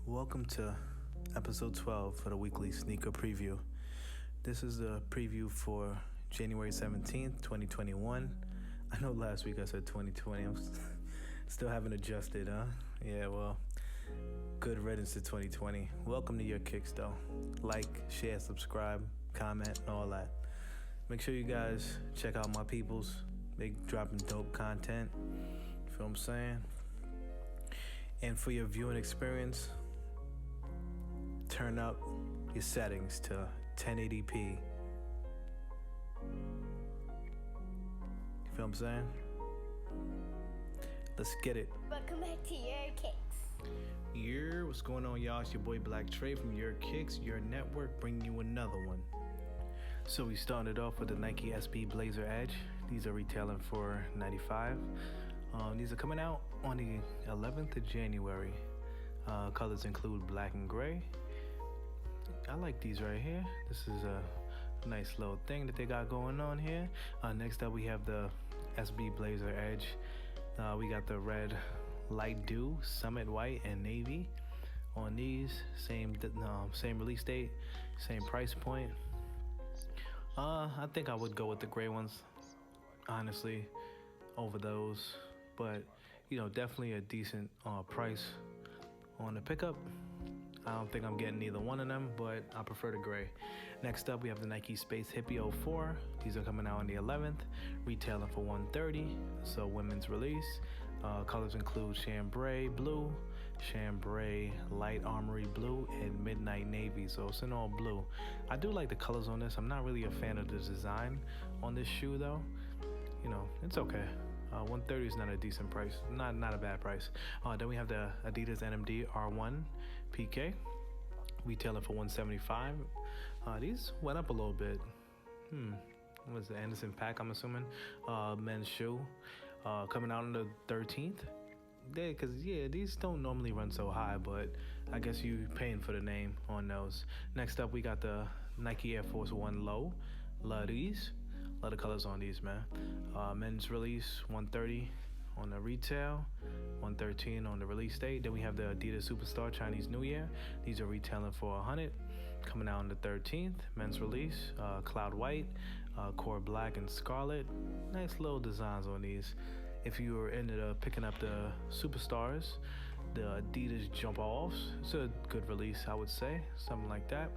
Welcome to episode 12 for the weekly sneaker preview. This is the preview for January 17th, 2021. I know last week I said 2020. I'm still haven't adjusted, huh? Yeah, well, good riddance to 2020. Welcome to your kicks, though. Like, share, subscribe, comment, and all that. Make sure you guys check out my peoples. They dropping dope content. You feel what I'm saying? And for your viewing experience, turn up your settings to 1080p. You feel what I'm saying? Let's get it. Welcome back to Your Kicks. Yeah, what's going on, y'all? It's your boy Black Trey from Your Kicks, Your Network, bringing you another one. So we started off with the Nike SB Blazer Edge. These are retailing for $95. These are coming out on the 11th of January. Colors include black and gray. I like these right here. This is a nice little thing that they got going on here. Next up, we have the SB Blazer Edge. We got the red light dew, summit white, and navy on these. Same release date, same price point. I think I would go with the gray ones, honestly, over those. But, definitely a decent price on the pickup. I don't think I'm getting either one of them, but I prefer the gray. Next up, we have the Nike Space Hippie 04. These are coming out on the 11th, retailing for $130. So women's release. Colors include Chambray blue, Chambray light Armory blue, and midnight navy. So it's in all blue. I do like the colors on this. I'm not really a fan of the design on this shoe, though. It's okay. $130 is not a decent price, not a bad price. Then we have the Adidas NMD R1 PK, retailing for $175. These went up a little bit. What was the Anderson pack, I'm assuming? Men's shoe, coming out on the 13th. These don't normally run so high, but I guess you paying for the name on those. Next up, we got the Nike Air Force One Low. Love these. Love the colors on these, man. Men's release, $130 on the retail, $113 on the release date. Then we have the Adidas Superstar Chinese New Year. These are retailing for $100, coming out on the 13th. Men's release, cloud white, core black, and scarlet. Nice little designs on these. If you were into picking up the Superstars, the Adidas Jump Offs, it's a good release, I would say, something like that.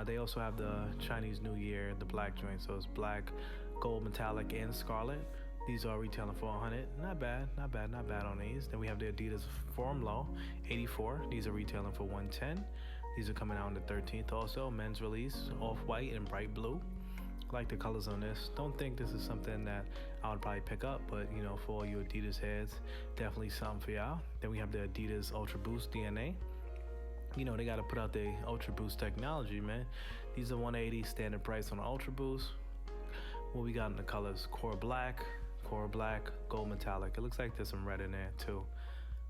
They also have the Chinese New Year, the black joint, so it's black, gold, metallic, and scarlet. These are retailing for $100. Not bad on these. Then we have the Adidas Forum Low, 84. These are retailing for $110. These are coming out on the 13th also. Men's release, off-white and bright blue. Like the colors on this. Don't think this is something that I would probably pick up, but for all you Adidas heads, definitely something for y'all. Then we have the Adidas Ultra Boost DNA. They got to put out the Ultra Boost technology, man. These are $180 standard price on Ultra Boost. What we got in the colors? Core black, gold metallic. It looks like there's some red in there too,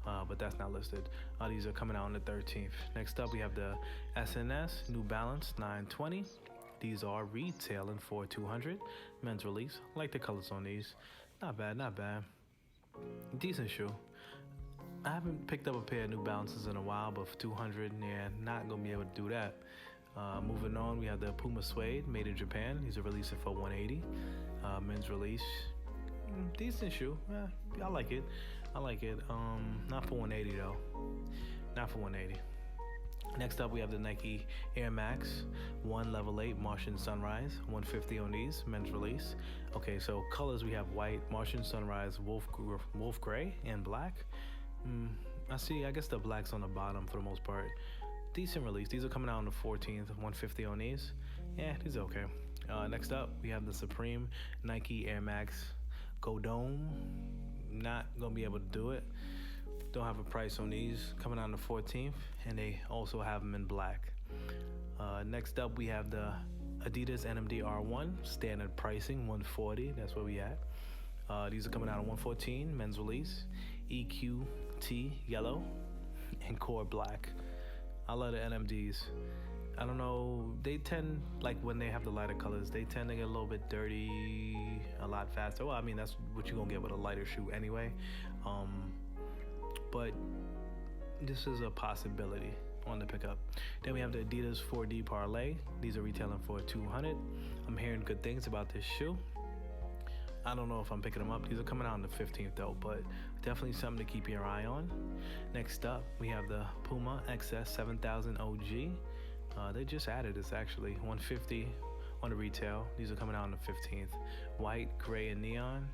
but that's not listed. These are coming out on the 13th. Next up, we have the SNS New Balance 920. These are retailing for $200. Men's release. Like the colors on these. Not bad. Decent shoe. I haven't picked up a pair of New Balances in a while, but for $200, not gonna be able to do that. Moving on, we have the Puma Suede, made in Japan. These are releasing for $180. Men's release, decent shoe. I like it. Not for $180 though. Not for $180. Next up, we have the Nike Air Max 1 Level 8 Martian Sunrise, $150 on these, men's release. Okay, so colors, we have white, Martian Sunrise, wolf gray, and black. I guess the black's on the bottom for the most part. Decent release. These are coming out on the 14th, $150 on these. These are okay. Next up, we have the Supreme Nike Air Max Go Dome. Not going to be able to do it. Don't have a price on these. Coming out on the 14th, and they also have them in black. Next up, we have the Adidas NMD R1 standard pricing, $140. That's where we at. These are coming out on $114, men's release. EQT yellow and core black. I love the NMDs. I don't know, they tend, like when they have the lighter colors, they tend to get a little bit dirty a lot faster. Well, I mean, that's what you're gonna get with a lighter shoe anyway. But this is a possibility on the pickup. Then we have the Adidas 4D Parlay. These are retailing for $200. I'm hearing good things about this shoe. I don't know if I'm picking them up. These are coming out on the 15th though, but definitely something to keep your eye on. Next up, we have the Puma XS 7000 OG. They just added this actually, $150 on the retail. These are coming out on the 15th. White, gray, and neon,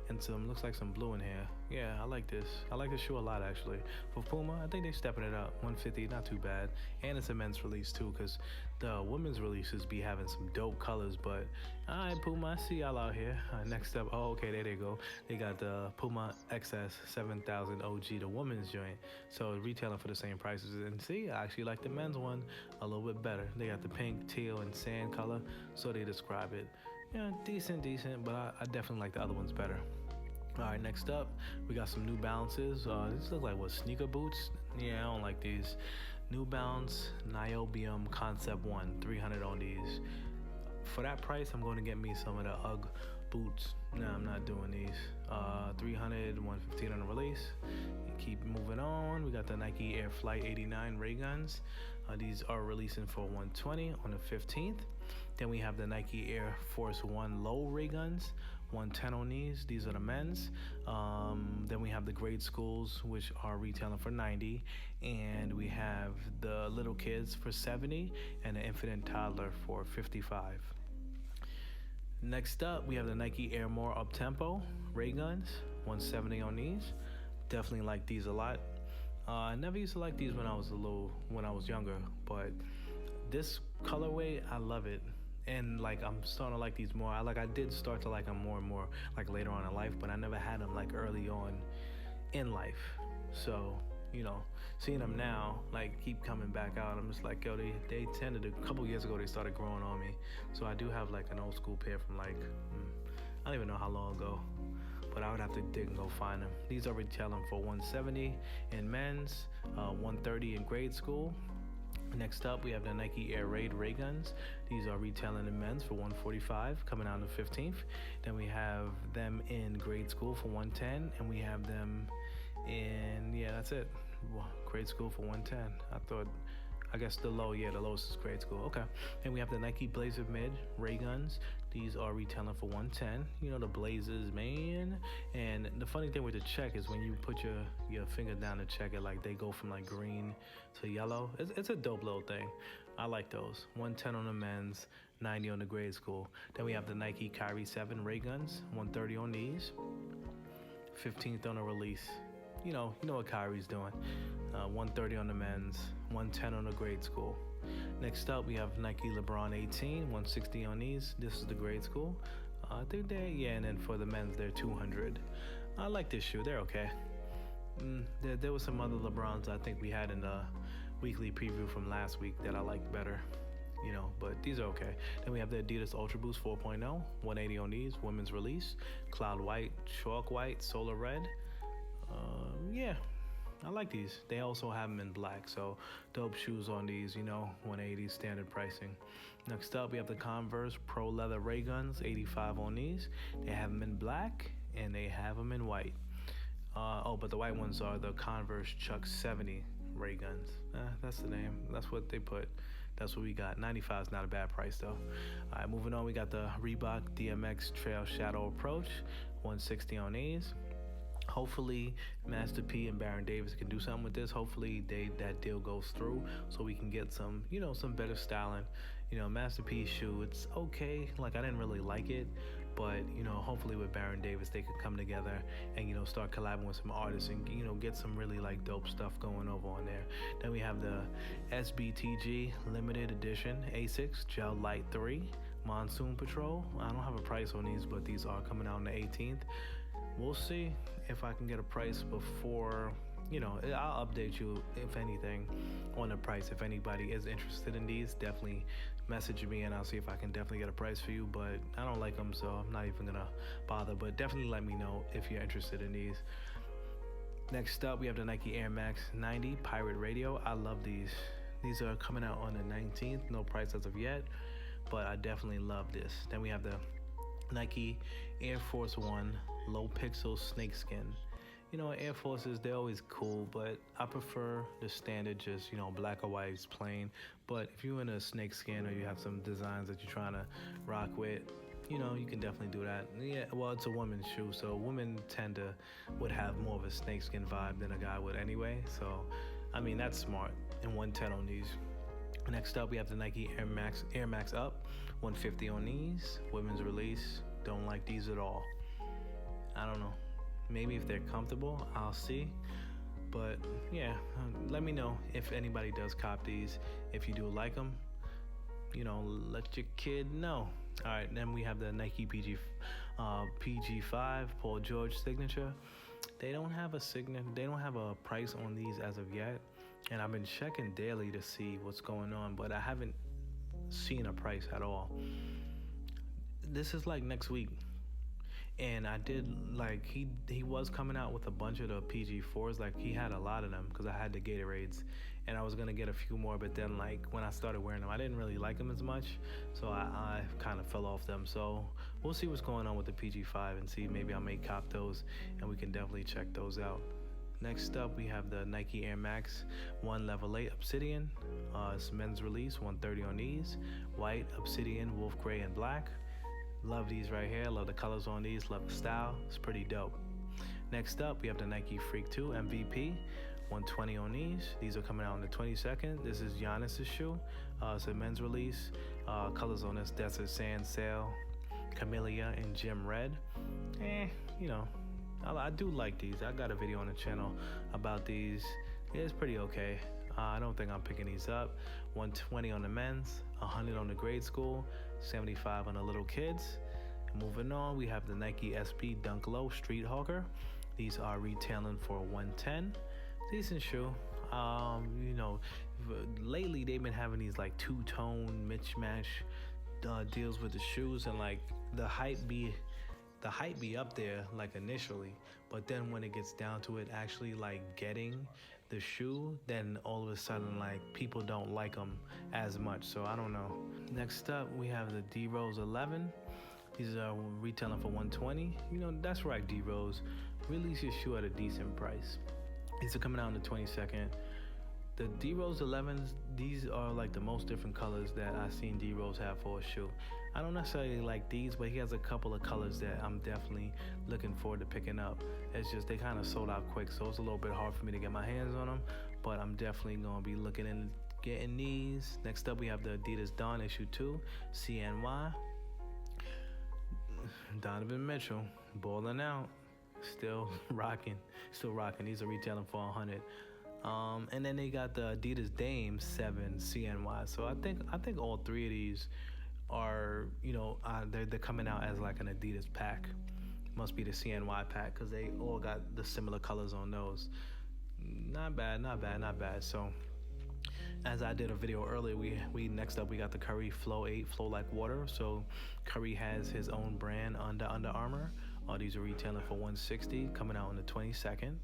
and some looks like some blue in here. Yeah, I like this. I like this shoe a lot actually. For Puma, I think they're stepping it up. $150, not too bad. And it's a men's release too, because the women's releases be having some dope colors. But all right, Puma, I see y'all out here. Next up, oh okay, there they go. They got the Puma XS 7000 OG, the women's joint. So retailing for the same prices. And see, I actually like the men's one a little bit better. They got the pink, teal, and sand color, so they describe it. Yeah, decent, but I definitely like the other ones better. All right, next up, we got some New Balances. These look like, what, sneaker boots? Yeah, I don't like these. New Balance Niobium Concept 1, $300 on these. For that price, I'm going to get me some of the UGG boots. No, I'm not doing these. $300, $115 on the release. Keep moving on. We got the Nike Air Flight 89 Ray Guns. These are releasing for $120 on the 15th. Then we have the Nike Air Force One Low Ray Guns. $110 on these. These are the men's. Then we have the grade schools, which are retailing for $90, and we have the little kids for $70, and the infant toddler for $55. Next up, we have the Nike Air More Uptempo Ray Guns, $170 on these. Definitely like these a lot. I never used to like these when I was younger, but this colorway, I love it. And like I'm starting to like these more. I did start to like them more and more like later on in life, but I never had them like early on in life. So, you know, seeing them now like keep coming back out, I'm just like, yo, they tended a couple years ago they started growing on me. So I do have like an old school pair from like I don't even know how long ago, but I would have to dig and go find them. These are retailing for $170 in men's, $130 in grade school. Next up, we have the Nike Air Raid Ray Guns. These are retailing in men's for $145, coming out on the 15th. Then we have them in grade school for $110, and we have them in, yeah, that's it. Grade school for $110. I guess the lowest is grade school. Okay. And we have the Nike Blazer Mid Ray Guns. These are retailing for $110. You know the Blazers, man. And the funny thing with the check is when you put your finger down to check it, like they go from like green to yellow. It's a dope little thing. I like those. $110 on the men's, $90 on the grade school. Then we have the Nike Kyrie 7 Ray Guns, $130 on these. 15th on the release. You know what Kyrie's doing. $130 on the men's, $110 on the grade school. Next up, we have Nike LeBron 18, $160 on these. This is the grade school. I think and then for the men's, they're $200. I like this shoe. They're okay. There were some other LeBrons I think we had in the weekly preview from last week that I liked better. But these are okay. Then we have the Adidas Ultra Boost 4.0, $180 on these. Women's release, Cloud White, Chalk White, Solar Red. I like these. They also have them in black, so dope shoes on these, $180 standard pricing. Next up, we have the Converse Pro Leather Ray Guns, $85 on these. They have them in black, and they have them in white. But the white ones are the Converse Chuck 70 Ray Guns. That's the name. That's what they put. That's what we got. $95 is not a bad price, though. All right, moving on, we got the Reebok DMX Trail Shadow Approach, $160 on these. Hopefully, Master P and Baron Davis can do something with this. Hopefully, that deal goes through so we can get some, some better styling. Master P's shoe, it's okay. Like, I didn't really like it, but, hopefully with Baron Davis, they could come together and, start collabing with some artists and, get some really, like, dope stuff going over on there. Then we have the SBTG Limited Edition Asics Gel Light 3 Monsoon Patrol. I don't have a price on these, but these are coming out on the 18th. We'll see if I can get a price before, I'll update you, if anything, on the price. If anybody is interested in these, definitely message me and I'll see if I can definitely get a price for you. But I don't like them, so I'm not even going to bother. But definitely let me know if you're interested in these. Next up, we have the Nike Air Max 90 Pirate Radio. I love these. These are coming out on the 19th. No price as of yet, but I definitely love this. Then we have the Nike Air Force One Low Pixel Snakeskin. Air Forces, they're always cool, but I prefer the standard, just, black or white is plain. But if you're in a snakeskin or you have some designs that you're trying to rock with, you can definitely do that. Yeah, well, it's a woman's shoe, so women would have more of a snakeskin vibe than a guy would anyway. So, that's smart. And 110 on these. Next up, we have the Nike Air Max Up, 150 on these. Women's release. Don't like these at all. I don't know. Maybe if they're comfortable, I'll see. But yeah, let me know if anybody does cop these. If you do like them, let your kid know. All right, then we have the Nike PG5 Paul George signature. They don't have a price on these as of yet, and I've been checking daily to see what's going on, but I haven't seen a price at all. This is like next week. And I did, like, he was coming out with a bunch of the PG4s. Like, he had a lot of them because I had the Gatorades. And I was going to get a few more. But then, like, when I started wearing them, I didn't really like them as much. So I kind of fell off them. So we'll see what's going on with the PG5 and see. Maybe I may cop those. And we can definitely check those out. Next up, we have the Nike Air Max 1 Level 8 Obsidian. It's men's release, 130 on these. White, Obsidian, Wolf Gray, and Black. Love these right here. Love the colors on these. Love the style. It's pretty dope. Next up, we have the Nike Freak 2 MVP. 120 on these. These are coming out on the 22nd. This is Giannis's shoe. It's a men's release. Colors on this: Desert Sand, Sail, Camellia, and Gem Red. I do like these. I got a video on the channel about these. It's pretty okay. I don't think I'm picking these up. 120 on the men's, 100 on the grade school, 75 on the little kids. Moving on, we have the Nike SB Dunk Low Street Hawker. These are retailing for 110. Decent shoe. Lately they've been having these like two-tone mismatch deals with the shoes, and like the hype be up there like initially, but then when it gets down to it actually like getting the shoe, then all of a sudden like people don't like them as much. So I don't know. Next up, we have the D Rose 11. These are retailing for 120. That's right, D Rose. Release your shoe at a decent price. These are coming out on the 22nd. The D Rose 11s, these are like the most different colors that I've seen D Rose have for a shoe. I don't necessarily like these, but he has a couple of colors that I'm definitely looking forward to picking up. It's just they kind of sold out quick, so it's a little bit hard for me to get my hands on them, but I'm definitely going to be looking into getting these. Next up, we have the Adidas Dawn Issue 2 CNY. Donovan Mitchell, balling out, still rocking. These are retailing for 100. And then they got the Adidas Dame 7 CNY. So I think all three of these are, they're coming out as like an Adidas pack. Must be the CNY pack because they all got the similar colors on those. Not bad. So as I did a video earlier, we next up we got the Curry Flow 8 Flow Like Water. So Curry has his own brand under Under Armour. These are retailing for 160, coming out on the 22nd.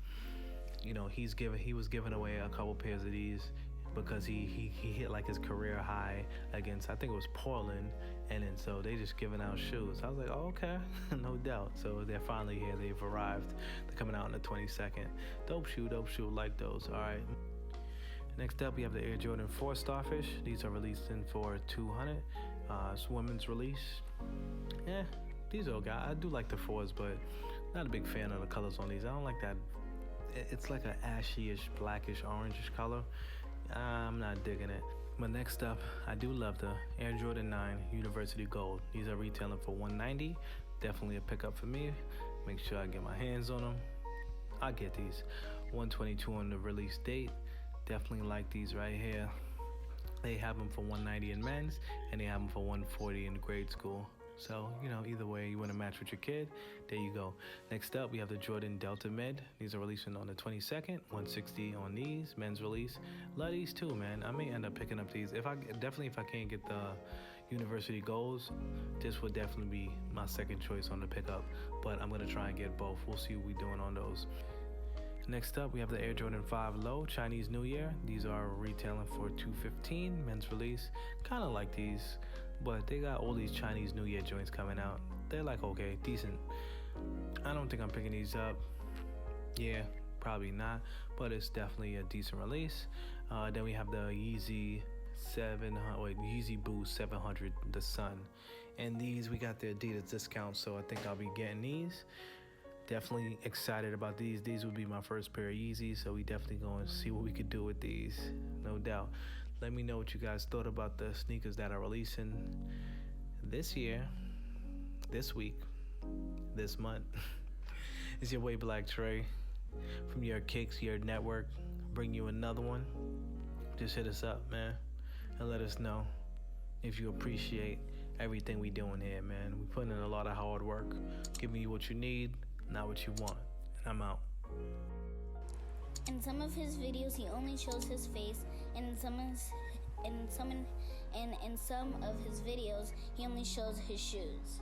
He was giving away a couple pairs of these because he hit like his career high against, I think it was Portland, and then so they just giving out shoes. I was like, oh, okay, no doubt. So they're finally here. They've arrived. They're coming out on the 22nd. Dope shoe. Like those. All right. Next up, we have the Air Jordan 4 Starfish. These are releasing for 200. It's women's release. Yeah, these are okay. I do like the 4s, but not a big fan of the colors on these. I don't like that. It's like an ashy-ish, blackish, orangish color. I'm not digging it. But next up, I do love the Air Jordan 9 University Gold. These are retailing for 190. Definitely a pickup for me. Make sure I get my hands on them. I'll get these. 122 on the release date. Definitely like these right here. They have them for 190 in men's, and they have them for 140 in grade school. So, either way you want to match with your kid, there you go. Next up, we have the Jordan Delta Mid. These are releasing on the 22nd, 160 on these, men's release. Love these too, man. I may end up picking up these. If I can't get the University Golds, this would definitely be my second choice on the pickup. But I'm going to try and get both. We'll see what we're doing on those. Next up, we have the Air Jordan 5 Low Chinese New Year. These are retailing for $215, men's release. Kind of like these, but they got all these Chinese New Year joints coming out. They're like, okay, decent. I don't think I'm picking these up. Yeah, probably not, but it's definitely a decent release. Then we have the Yeezy 700, wait, Yeezy Boost 700, the Sun, and these we got the Adidas discount, so I think I'll be getting these. Definitely excited about these. These would be my first pair of Yeezys, so we definitely going to see what we could do with these, no doubt. Let me know what you guys thought about the sneakers that are releasing this year, this week, this month. It's your boy Black Trey from Your Kicks, Your Network. Bring you another one. Just hit us up, man, and let us know if you appreciate everything we doing here, man. We putting in a lot of hard work, giving you what you need, not what you want. And I'm out. In some of his videos, he only shows his face, and in some of his videos, he only shows his shoes.